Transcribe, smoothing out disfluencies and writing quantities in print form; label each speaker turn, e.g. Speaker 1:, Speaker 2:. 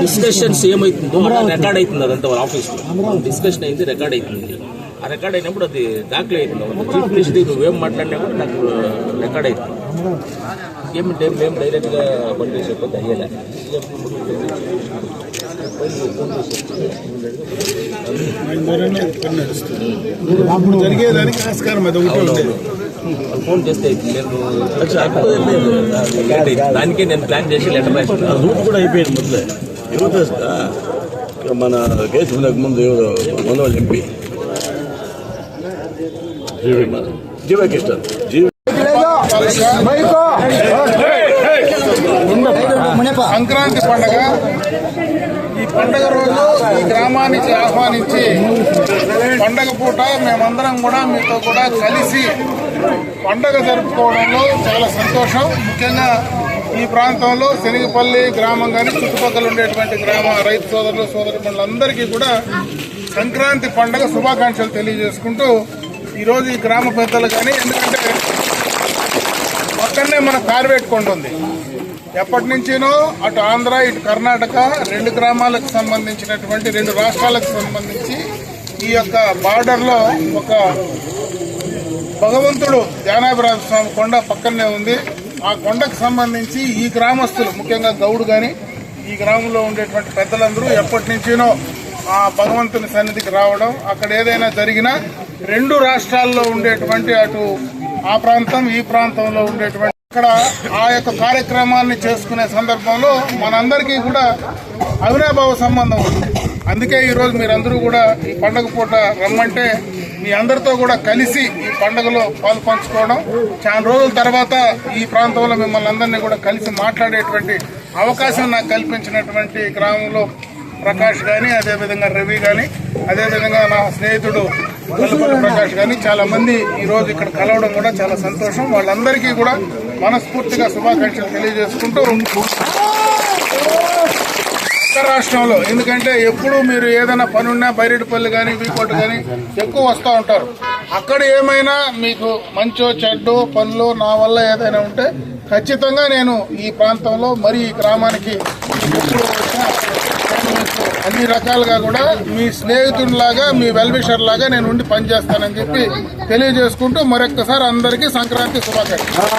Speaker 1: Discussions ఏమైతుందో record అవుతుంది, అదంతా ఆఫీస్ లో డిస్కషన్ అయింది, రికార్డ్ అవుతుంది. ఆ రికార్డ్ అయినప్పుడు అది దాఖలు అవుతుంది. చీఫ్ మినిస్టర్ నువ్వేం మాట్లాడినా కూడా నాకు రికార్డ్ అవుతుంది. ఏమంటే మేము డైరెక్ట్ గా పనిచేసే కొద్ది అయ్యేలా
Speaker 2: జరిగేదానికి ఆస్కారం
Speaker 1: ఫోన్ చేస్తే దానికే నేను ప్లాన్ చేసి లెటర్ రాసిన.
Speaker 3: రూట్ కూడా అయిపోయింది మొదలే. మన కేసు ముందు మనోళ్ళు ఎంపీ జీవకిష్టన్
Speaker 2: సంక్రాంతి పండుగ. ఈ పండుగ రోజు ఈ గ్రామానికి ఆహ్వానించి పండగ పూట మేమందరం కూడా మీతో కూడా కలిసి పండగ జరుపుకోవడంలో చాలా సంతోషం. ముఖ్యంగా ఈ ప్రాంతంలో శనిగపల్లి గ్రామం కానీ చుట్టుపక్కల ఉండేటువంటి గ్రామ రైతు సోదరులు సోదరులందరికీ కూడా సంక్రాంతి పండుగ శుభాకాంక్షలు తెలియజేసుకుంటూ ఈరోజు ఈ గ్రామ పెద్దలు కానీ, ఎందుకంటే పక్కనే మన కార్వేట్ కొండ ఉంది. ఎప్పటి నుంచినో అటు ఆంధ్ర ఇటు కర్ణాటక రెండు గ్రామాలకు సంబంధించినటువంటి రెండు రాష్ట్రాలకు సంబంధించి ఈ యొక్క బార్డర్లో ఒక భగవంతుడు ధ్యానాభిరామ స్వామి కొండ పక్కనే ఉంది. ఆ కొండకు సంబంధించి ఈ గ్రామస్తులు ముఖ్యంగా గౌడు కానీ ఈ గ్రామంలో ఉండేటువంటి పెద్దలందరూ ఎప్పటి నుంచినో ఆ భగవంతుని సన్నిధికి రావడం, అక్కడ ఏదైనా జరిగినా రెండు రాష్ట్రాల్లో ఉండేటువంటి అటు ఆ ప్రాంతం ఈ ప్రాంతంలో ఉండేటువంటి అక్కడ ఆ యొక్క కార్యక్రమాన్ని చేసుకునే సందర్భంలో మనందరికీ కూడా అవినాభావ సంబంధం ఉంది. అందుకే ఈరోజు మీరందరూ కూడా ఈ పండుగ పూట రమ్మంటే మీ అందరితో కూడా కలిసి ఈ పండుగలో పాలు పంచుకోవడం, చాలా రోజుల తర్వాత ఈ ప్రాంతంలో మిమ్మల్ని అందరినీ కూడా కలిసి మాట్లాడేటువంటి అవకాశం నాకు కల్పించినటువంటి గ్రామంలో ప్రకాష్ కానీ, అదేవిధంగా రవి కానీ, అదేవిధంగా నా స్నేహితుడు గొల్లపల్లి ప్రకాష్ కానీ చాలా మంది ఈ రోజు ఇక్కడ కలవడం కూడా చాలా సంతోషం. వాళ్ళందరికీ కూడా మనస్ఫూర్తిగా శుభాకాంక్షలు తెలియజేసుకుంటూ పక్క రాష్ట్రంలో. ఎందుకంటే ఎప్పుడు మీరు ఏదైనా పని ఉన్నా బైరెడ్డిపల్లి కానీ వీకోట కానీ ఎక్కువ వస్తూ ఉంటారు. అక్కడ ఏమైనా మీకు మంచో చెడ్డో పనులు నా వల్ల ఏదైనా ఉంటే ఖచ్చితంగా నేను ఈ ప్రాంతంలో మరి ఈ గ్రామానికి ఎప్పుడు వచ్చినా అన్ని రకాలుగా కూడా మీ స్నేహితుడిలాగా మీ వెల్విషర్ లాగా నేను ఉండి పనిచేస్తానని చెప్పి తెలియజేసుకుంటూ మరొక్కసారి అందరికీ సంక్రాంతి శుభాకాంక్షలు.